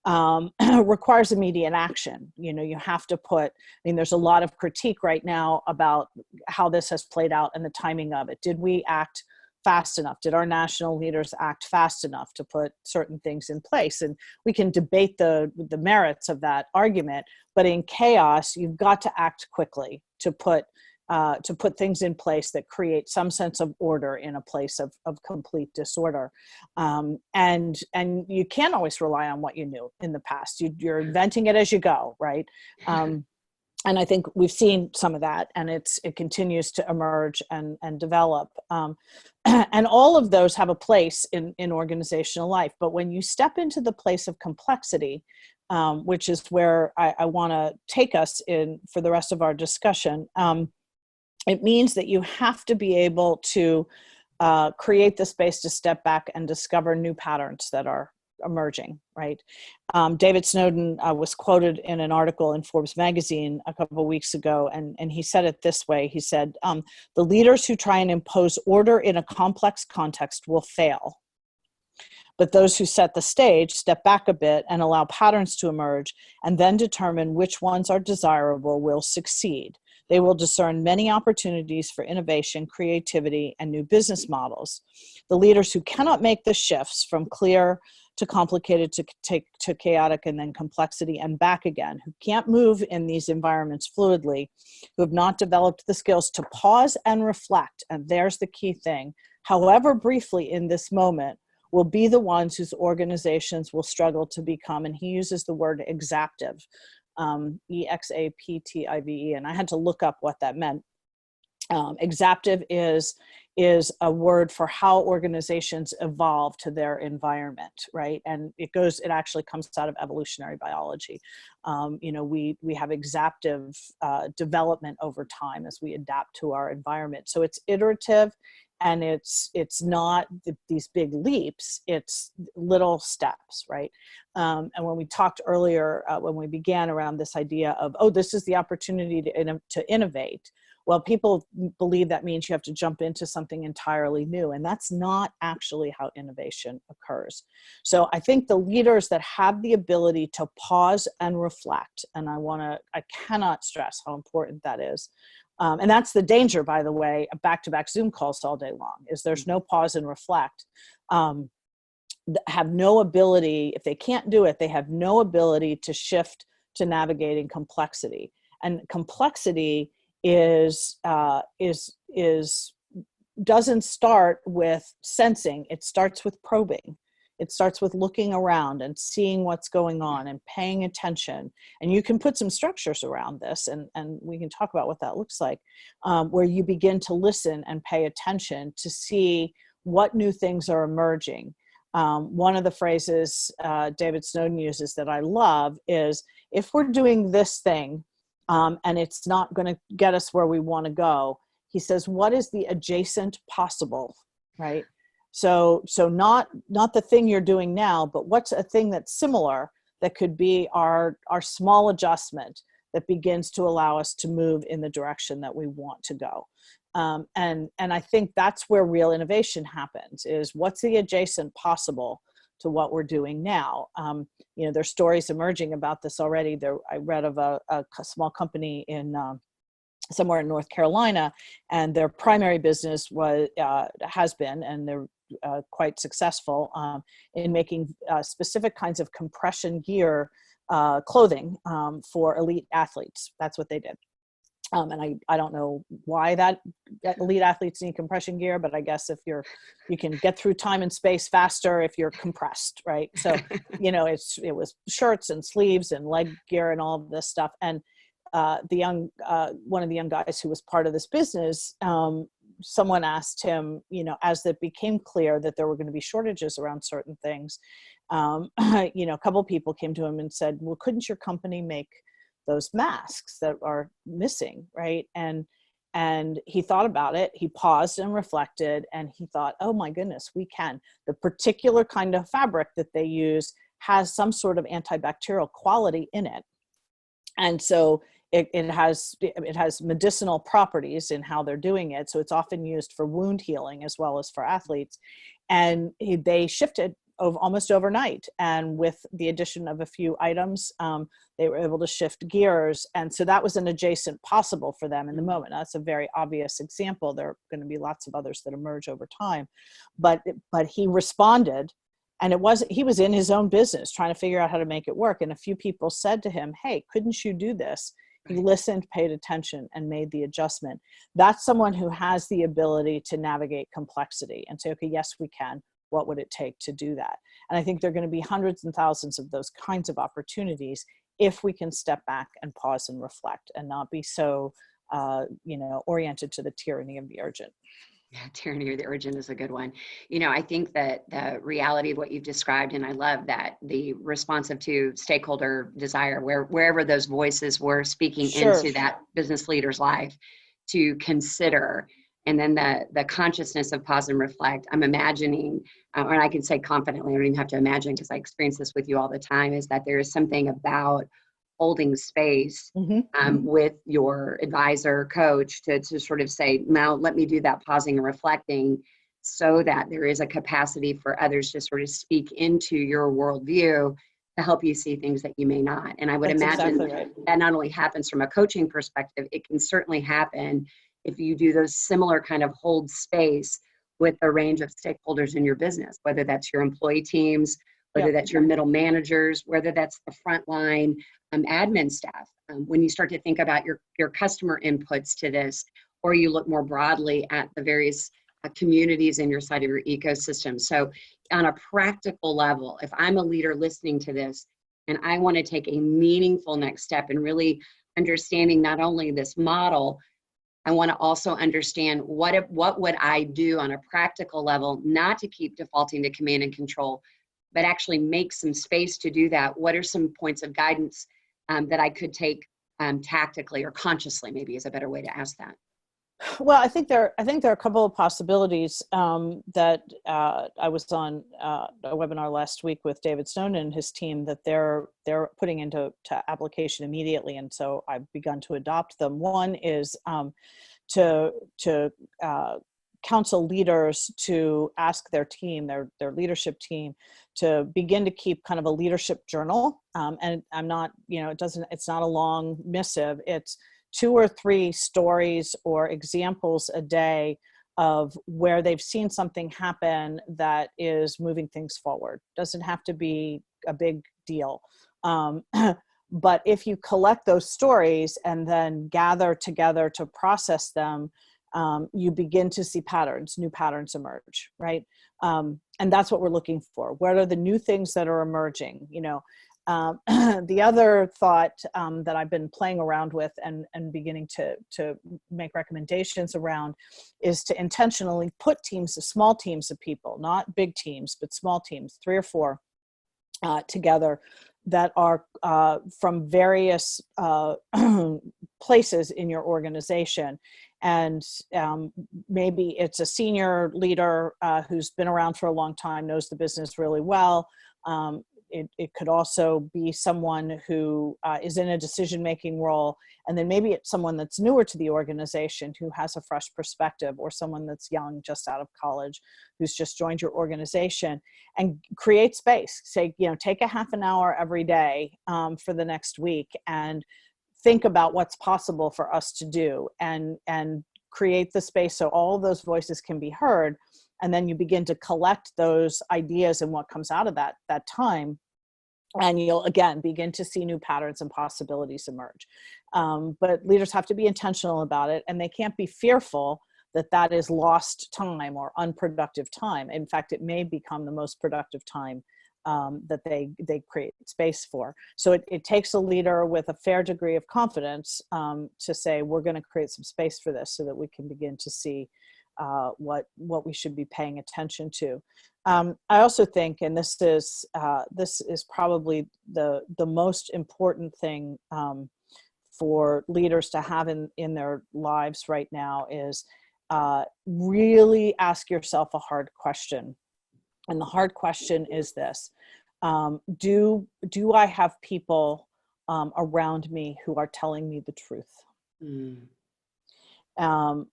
requires immediate action. You have to there's a lot of critique right now about how this has played out and the timing of it. Did we act fast enough? Did our national leaders act fast enough to put certain things in place? And we can debate the merits of that argument, but in chaos, you've got to act quickly to put things in place that create some sense of order in a place of complete disorder. And you can't always rely on what you knew in the past. You're inventing it as you go, right? And I think we've seen some of that, and it continues to emerge and develop. And all of those have a place in organizational life. But when you step into the place of complexity, which is where I want to take us in for the rest of our discussion, it means that you have to be able to create the space to step back and discover new patterns that are emerging, right? David Snowden was quoted in an article in Forbes magazine a couple of weeks ago, and he said it this way. He said, the leaders who try and impose order in a complex context will fail. But those who set the stage step back a bit and allow patterns to emerge, and then determine which ones are desirable will succeed. They will discern many opportunities for innovation, creativity, and new business models. The leaders who cannot make the shifts from clear to complicated to chaotic and then complexity and back again, who can't move in these environments fluidly, who have not developed the skills to pause and reflect, and there's the key thing, however briefly in this moment, will be the ones whose organizations will struggle to become, and he uses the word exaptive, E-X-A-P-T-I-V-E, and I had to look up what that meant. Exaptive is is a word for how organizations evolve to their environment, right? And it actually comes out of evolutionary biology. We have exaptive development over time as we adapt to our environment. So it's iterative, and it's not these big leaps, it's little steps, right? And when we talked earlier, when we began around this idea of, oh, this is the opportunity to innovate. Well, people believe that means you have to jump into something entirely new, and that's not actually how innovation occurs. So I think the leaders that have the ability to pause and reflect, and I cannot stress how important that is. And that's the danger, by the way, of back-to-back Zoom calls all day long, is there's no pause and reflect. Have no ability, if they can't do it, they have no ability to shift to navigating complexity. And complexity doesn't start with sensing, it starts with probing. It starts with looking around and seeing what's going on and paying attention. And you can put some structures around this, and we can talk about what that looks like, where you begin to listen and pay attention to see what new things are emerging. One of the phrases David Snowden uses that I love is, if we're doing this thing and it's not going to get us where we want to go, he says, what is the adjacent possible, right? So not the thing you're doing now, but what's a thing that's similar that could be our small adjustment that begins to allow us to move in the direction that we want to go. And I think that's where real innovation happens, is what's the adjacent possible to what we're doing now. There's stories emerging about this already. I read of a small company in somewhere in North Carolina, and their primary business has been, and they're quite successful in making specific kinds of compression gear clothing for elite athletes. That's what they did. And I don't know why that elite athletes need compression gear, but I guess if you can get through time and space faster if you're compressed, right? So, it was shirts and sleeves and leg gear and all of this stuff. And one of the young guys who was part of this business, someone asked him, as it became clear that there were going to be shortages around certain things, a couple people came to him and said, well, couldn't your company make those masks that are missing, right? And he thought about it, he paused and reflected, and he thought, oh my goodness, we can. The particular kind of fabric that they use has some sort of antibacterial quality in it. And so it has medicinal properties in how they're doing it. So it's often used for wound healing as well as for athletes. And they shifted almost overnight. And with the addition of a few items, they were able to shift gears. And so that was an adjacent possible for them in the moment. Now, that's a very obvious example. There are going to be lots of others that emerge over time. But he responded, and he was in his own business trying to figure out how to make it work. And a few people said to him, hey, couldn't you do this? He listened, paid attention, and made the adjustment. That's someone who has the ability to navigate complexity and say, okay, yes, we can. What would it take to do that? And I think there are going to be hundreds and thousands of those kinds of opportunities if we can step back and pause and reflect and not be so, oriented to the tyranny of the urgent. Yeah, tyranny of the urgent is a good one. I think that the reality of what you've described, and I love that the responsive to stakeholder desire, wherever those voices were speaking into that business leader's life, to consider, and then the consciousness of pause and reflect. I'm imagining, and I can say confidently, I don't even have to imagine because I experience this with you all the time, is that there is something about holding space with your advisor, coach, to sort of say, now let me do that pausing and reflecting, so that there is a capacity for others to sort of speak into your worldview to help you see things that you may not. And I would imagine that not only happens from a coaching perspective, it can certainly happen if you do those similar kind of hold space with a range of stakeholders in your business, whether that's your employee teams, whether that's your middle managers, whether that's the frontline admin staff. When you start to think about your customer inputs to this, or you look more broadly at the various communities in your side of your ecosystem. So on a practical level, if I'm a leader listening to this and I want to take a meaningful next step in really understanding not only this model, I want to also understand what would I do on a practical level, not to keep defaulting to command and control, but actually make some space to do that. What are some points of guidance that I could take tactically or consciously, maybe is a better way to ask that. Well, I think there are a couple of possibilities that I was on a webinar last week with David Snowden and his team that they're putting into application immediately, and so I've begun to adopt them. One is to counsel leaders to ask their team, their leadership team, to begin to keep kind of a leadership journal. And I'm not, it's not a long missive. It's 2 or 3 stories or examples a day of where they've seen something happen that is moving things forward. Doesn't have to be a big deal. But if you collect those stories and then gather together to process them, you begin to see new patterns emerge, right? And that's what we're looking for. What are the new things that are emerging? The other thought that I've been playing around with and beginning to make recommendations around is to intentionally put small teams of people, not big teams, but small teams, 3 or 4 together that are from various places in your organization. And maybe it's a senior leader who's been around for a long time, knows the business really well. It could also be someone who is in a decision-making role. And then maybe it's someone that's newer to the organization who has a fresh perspective, or someone that's young, just out of college, who's just joined your organization, and create space. Say, take a half an hour every day for the next week and think about what's possible for us to do, and create the space so all of those voices can be heard. And then you begin to collect those ideas and what comes out of that time. And you'll, again, begin to see new patterns and possibilities emerge. But leaders have to be intentional about it, and they can't be fearful that is lost time or unproductive time. In fact, it may become the most productive time that they create space for. So it takes a leader with a fair degree of confidence to say, we're going to create some space for this so that we can begin to see what we should be paying attention to. I also think, and this is probably the most important thing for leaders to have in their lives right now, is really ask yourself a hard question. And the hard question is this: do I have people around me who are telling me the truth? I'm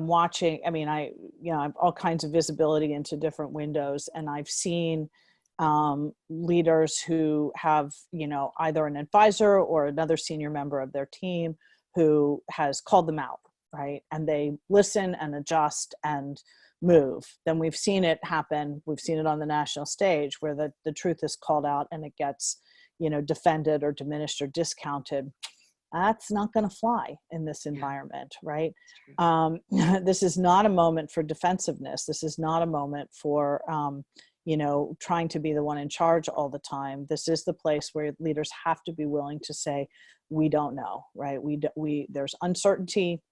watching, I have all kinds of visibility into different windows, and I've seen leaders who have, either an advisor or another senior member of their team who has called them out, right? And they listen and adjust and move. Then we've seen it happen. We've seen it on the national stage where the truth is called out and it gets, defended or diminished or discounted. That's not going to fly in this environment, right? This is not a moment for defensiveness. This is not a moment for, trying to be the one in charge all the time. This is the place where leaders have to be willing to say, we don't know, right? There's uncertainty.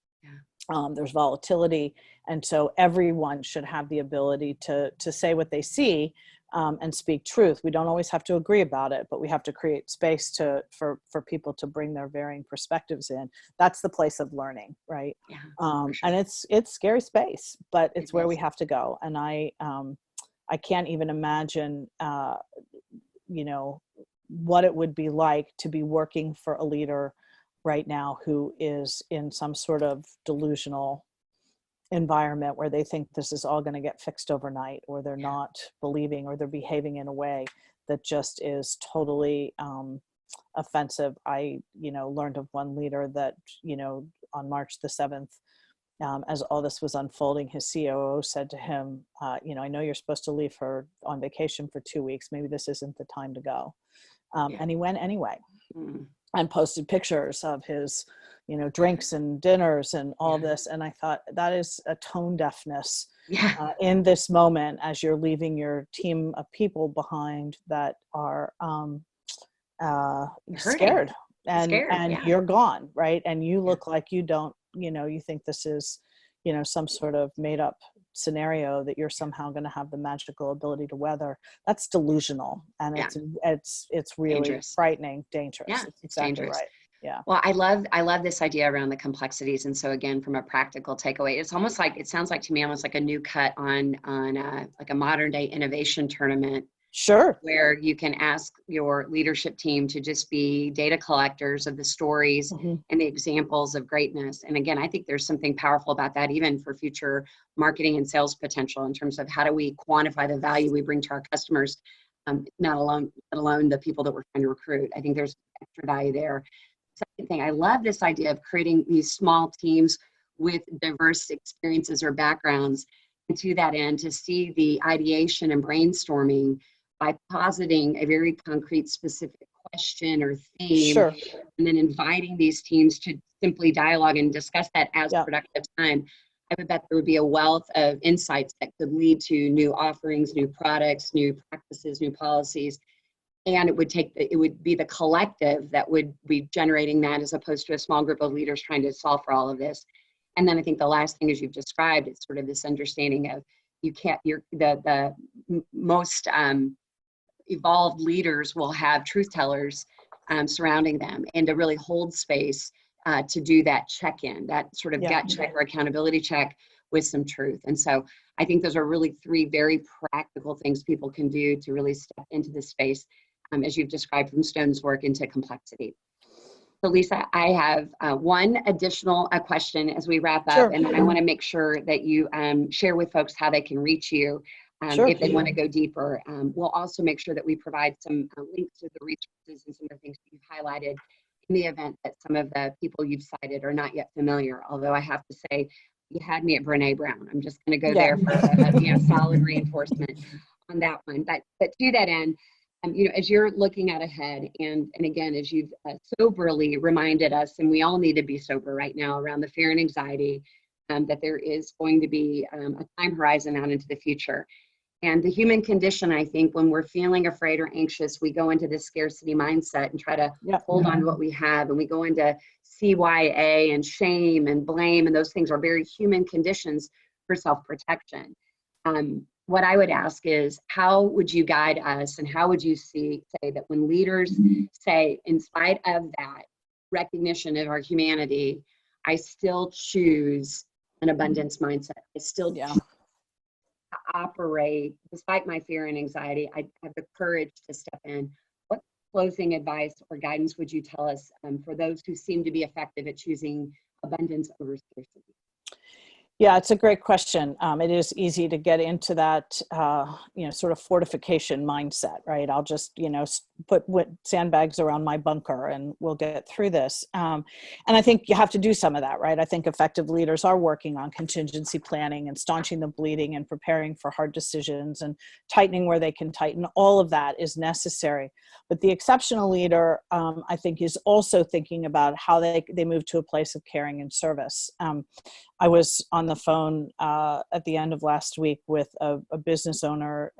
There's volatility. And so everyone should have the ability to say what they see and speak truth. We don't always have to agree about it, but we have to create space for people to bring their varying perspectives in. That's the place of learning, right? Sure. And it's scary space, but it's where we have to go. And I can't even imagine, what it would be like to be working for a leader right now who is in some sort of delusional environment where they think this is all going to get fixed overnight, or they're not believing, or they're behaving in a way that just is totally offensive. I, learned of one leader that, on March the 7th, as all this was unfolding, his COO said to him, I know you're supposed to leave on vacation for 2 weeks. Maybe this isn't the time to go. And he went anyway. And posted pictures of his, drinks and dinners and all this. And I thought, that is a tone deafness in this moment, as you're leaving your team of people behind that are scared. Scared, and yeah. you're gone, right? And you Yeah. look like you don't, you think this is, some sort of made up scenario that you're somehow going to have the magical ability to weather. That's delusional, and Yeah. it's really Dangerous. frightening, dangerous. Yeah, It's it's exactly dangerous. right. Yeah. Well, I love this idea around the complexities. And so again, from a practical takeaway, it's almost like, it sounds like to me almost like a new cut on like a modern day innovation tournament, Sure. where you can ask your leadership team to just be data collectors of the stories Hmm. and the examples of greatness. And again, I think there's something powerful about that, even for future marketing and sales potential, in terms of how do we quantify the value we bring to our customers, not alone the people that we're trying to recruit. I think there's extra value there. Second thing, I love this idea of creating these small teams with diverse experiences or backgrounds. And to that end, to see the ideation and brainstorming by positing a very concrete, specific question or theme, Sure. and then inviting these teams to simply dialogue and discuss that as Yeah. productive time. I would bet there would be a wealth of insights that could lead to new offerings, new products, new practices, new policies. And it would be the collective that would be generating that, as opposed to a small group of leaders trying to solve for all of this. And then I think the last thing, as you've described, it's sort of this understanding of, you can't, you're the most evolved leaders will have truth tellers surrounding them, and to really hold space to do that check-in, that sort of Yeah. gut check or accountability check with some truth. And so I think those are really three very practical things people can do to really step into this space, as you've described, from Stone's work into complexity. So Lisa, I have one additional question as we wrap up, Sure. and then I want to make sure that you share with folks how they can reach you Sure. if they want to go deeper. We'll also make sure that we provide some links to the resources and some of the things that you've highlighted, in the event that some of the people you've cited are not yet familiar. Although I have to say, you had me at Brene Brown. I'm just going to go Yeah. there for solid reinforcement on that one. But to that end, as you're looking out ahead, and again, as you've soberly reminded us, and we all need to be sober right now around the fear and anxiety, that there is going to be a time horizon out into the future. And the human condition, I think, when we're feeling afraid or anxious, we go into this scarcity mindset and try to hold on to what we have. And we go into CYA and shame and blame, and those things are very human conditions for self-protection. What I would ask is, how would you guide us, and how would you say that when leaders say, in spite of that recognition of our humanity, I still choose an abundance mindset. I still choose to operate despite my fear and anxiety. I have the courage to step in. What closing advice or guidance would you tell us for those who seem to be effective at choosing abundance over scarcity? Yeah, it's a great question. It is easy to get into that, sort of fortification mindset, right? I'll just, put sandbags around my bunker and we'll get through this. And I think you have to do some of that, right? I think effective leaders are working on contingency planning and staunching the bleeding and preparing for hard decisions and tightening where they can tighten. All of that is necessary. But the exceptional leader, I think, is also thinking about how they move to a place of caring and service. I was on the phone at the end of last week with a business owner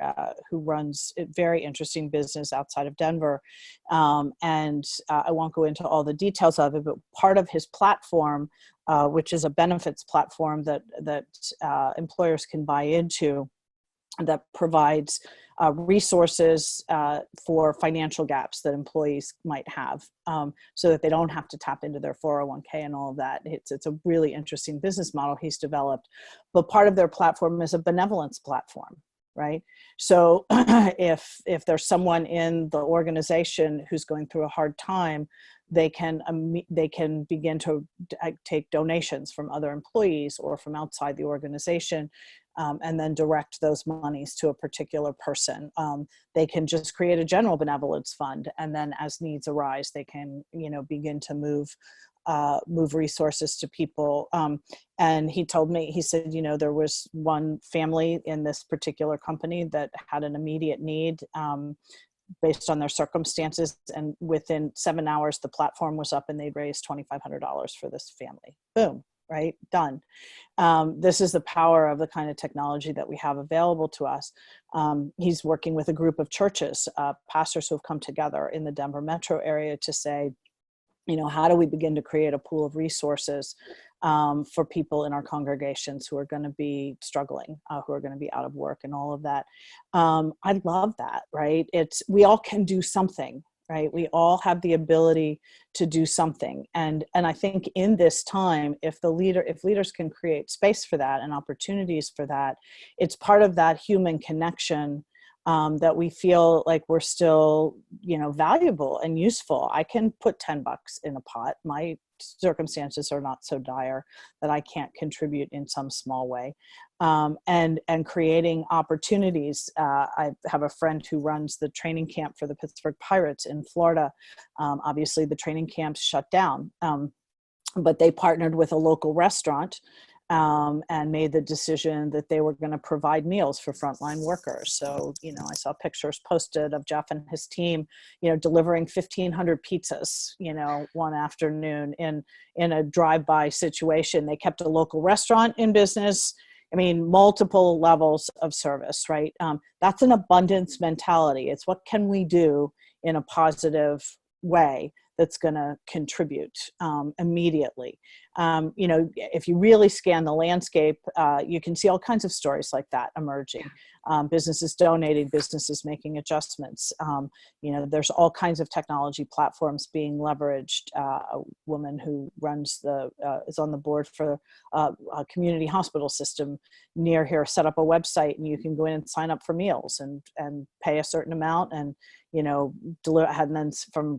who runs a very interesting business outside of Denver. And I won't go into all the details of it, but part of his platform, which is a benefits platform that employers can buy into, that provides resources for financial gaps that employees might have, so that they don't have to tap into their 401k and all of that. It's a really interesting business model he's developed. But part of their platform is a benevolence platform, right? So if there's someone in the organization who's going through a hard time, they can begin to take donations from other employees or from outside the organization, and then direct those monies to a particular person. They can just create a general benevolence fund, and then as needs arise, they can begin to move resources to people. And he told me, he said, there was one family in this particular company that had an immediate need based on their circumstances, and within 7 hours the platform was up and they'd raised $2,500 for this family. Boom. Right? Done. This is the power of the kind of technology that we have available to us. He's working with a group of churches, pastors who have come together in the Denver metro area to say, how do we begin to create a pool of resources for people in our congregations who are going to be struggling, who are going to be out of work and all of that. I love that, right? We all can do something, right? We all have the ability to do something. And I think in this time, if leaders can create space for that and opportunities for that, it's part of that human connection that we feel like we're still, valuable and useful. I can put $10 in a pot. My circumstances are not so dire that I can't contribute in some small way. And creating opportunities. I have a friend who runs the training camp for the Pittsburgh Pirates in Florida. Obviously, the training camps shut down, but they partnered with a local restaurant and made the decision that they were going to provide meals for frontline workers. So, I saw pictures posted of Jeff and his team, delivering 1,500 pizzas, one afternoon in a drive-by situation. They kept a local restaurant in business. I mean, multiple levels of service, right? That's an abundance mentality. It's what can we do in a positive way that's going to contribute immediately. If you really scan the landscape, you can see all kinds of stories like that emerging. Businesses donating, businesses making adjustments. There's all kinds of technology platforms being leveraged. A woman who is on the board for a community hospital system near here set up a website, and you can go in and sign up for meals and pay a certain amount and deliver, and then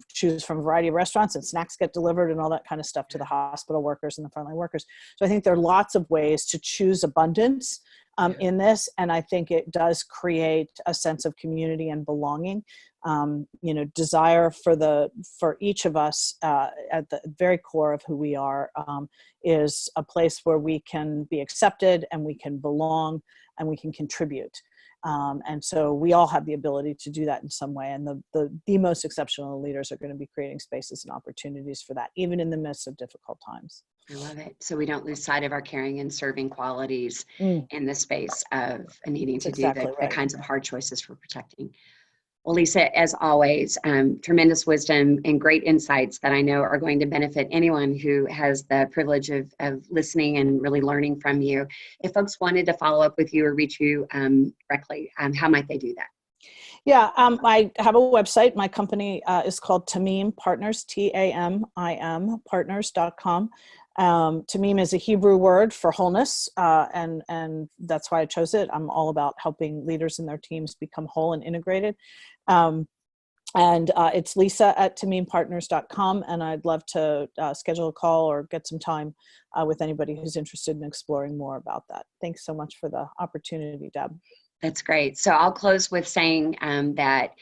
choose from a variety of restaurants, and snacks get delivered and all that kind of stuff to the hospital workers and the frontline workers. So I think there are lots of ways to choose abundance in this. And I think it does create a sense of community and belonging. Desire for each of us at the very core of who we are is a place where we can be accepted and we can belong and we can contribute. And so we all have the ability to do that in some way. And the most exceptional leaders are going to be creating spaces and opportunities for that, even in the midst of difficult times. I love it. So we don't lose sight of our caring and serving qualities in the space of needing to do the kinds of hard choices for protecting. Well, Lisa, as always, tremendous wisdom and great insights that I know are going to benefit anyone who has the privilege of listening and really learning from you. If folks wanted to follow up with you or reach you directly, how might they do that? Yeah, I have a website. My company is called Tamim Partners, TAMIM Partners.com. Tamim is a Hebrew word for wholeness, and that's why I chose it. I'm all about helping leaders and their teams become whole and integrated. And it's Lisa at TamimPartners.com, and I'd love to schedule a call or get some time with anybody who's interested in exploring more about that. Thanks so much for the opportunity, Deb. That's great. So I'll close with saying that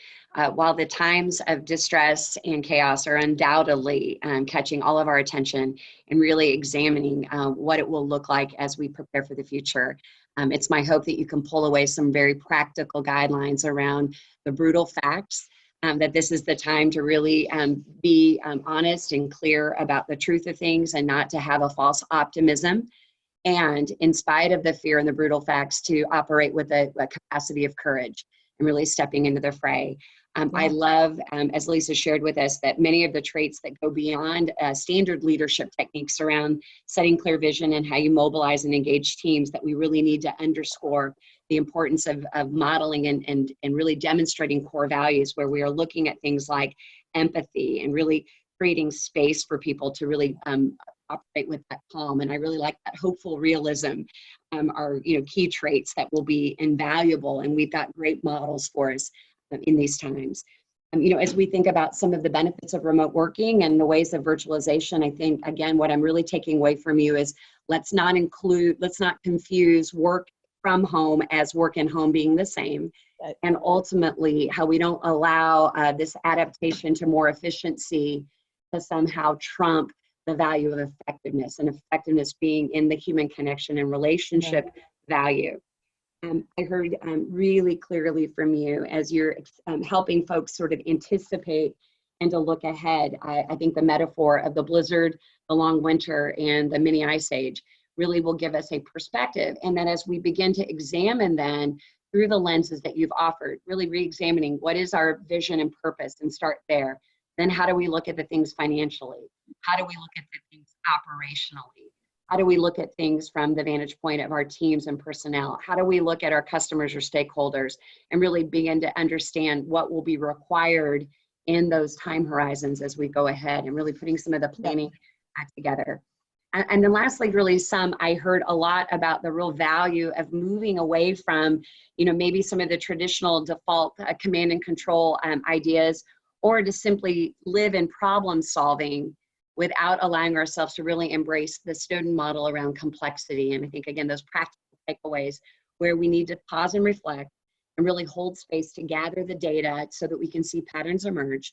while the times of distress and chaos are undoubtedly catching all of our attention and really examining what it will look like as we prepare for the future, it's my hope that you can pull away some very practical guidelines around the brutal facts, that this is the time to really be honest and clear about the truth of things and not to have a false optimism. And in spite of the fear and the brutal facts, to operate with a capacity of courage and really stepping into the fray. I love, as Lisa shared with us, that many of the traits that go beyond standard leadership techniques around setting clear vision and how you mobilize and engage teams, that we really need to underscore the importance of modeling and really demonstrating core values, where we are looking at things like empathy and really creating space for people to really operate with that calm. And I really like that hopeful realism are key traits that will be invaluable, and we've got great models for us in these times. As we think about some of the benefits of remote working and the ways of virtualization, I think, again, what I'm really taking away from you is let's not confuse work from home as work and home being the same. And ultimately, how we don't allow this adaptation to more efficiency to somehow trump the value of effectiveness, and effectiveness being in the human connection and relationship value. I heard really clearly from you as you're helping folks sort of anticipate and to look ahead. I think the metaphor of the blizzard, the long winter, and the mini ice age really will give us a perspective. And then as we begin to examine then through the lenses that you've offered, really re-examining what is our vision and purpose, and start there. Then how do we look at the things financially? How do we look at the things operationally? How do we look at things from the vantage point of our teams and personnel? How do we look at our customers or stakeholders and really begin to understand what will be required in those time horizons as we go ahead, and really putting some of the planning together. And then lastly, really I heard a lot about the real value of moving away from, maybe some of the traditional default command and control ideas, or to simply live in problem solving without allowing ourselves to really embrace the Snowden model around complexity. And I think, again, those practical takeaways where we need to pause and reflect and really hold space to gather the data so that we can see patterns emerge,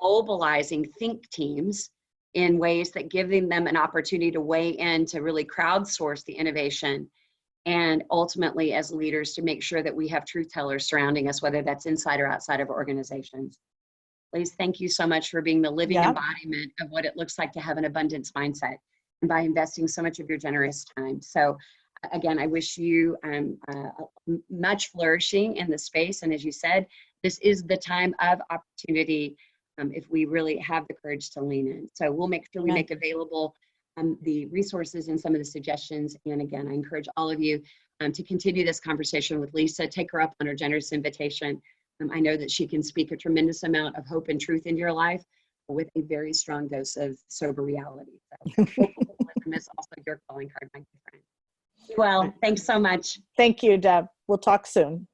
mobilizing think teams in ways that giving them an opportunity to weigh in to really crowdsource the innovation, and ultimately as leaders to make sure that we have truth tellers surrounding us, whether that's inside or outside of organizations. Liz, thank you so much for being the living embodiment of what it looks like to have an abundance mindset, and by investing so much of your generous time. So again, I wish you much flourishing in the space. And as you said, this is the time of opportunity if we really have the courage to lean in. So we'll make sure we make available the resources and some of the suggestions. And again, I encourage all of you to continue this conversation with Lisa. Take her up on her generous invitation. I know that she can speak a tremendous amount of hope and truth into your life with a very strong dose of sober reality. So hopefully is also your calling card, my good friend. Well, thanks so much. Thank you, Deb. We'll talk soon.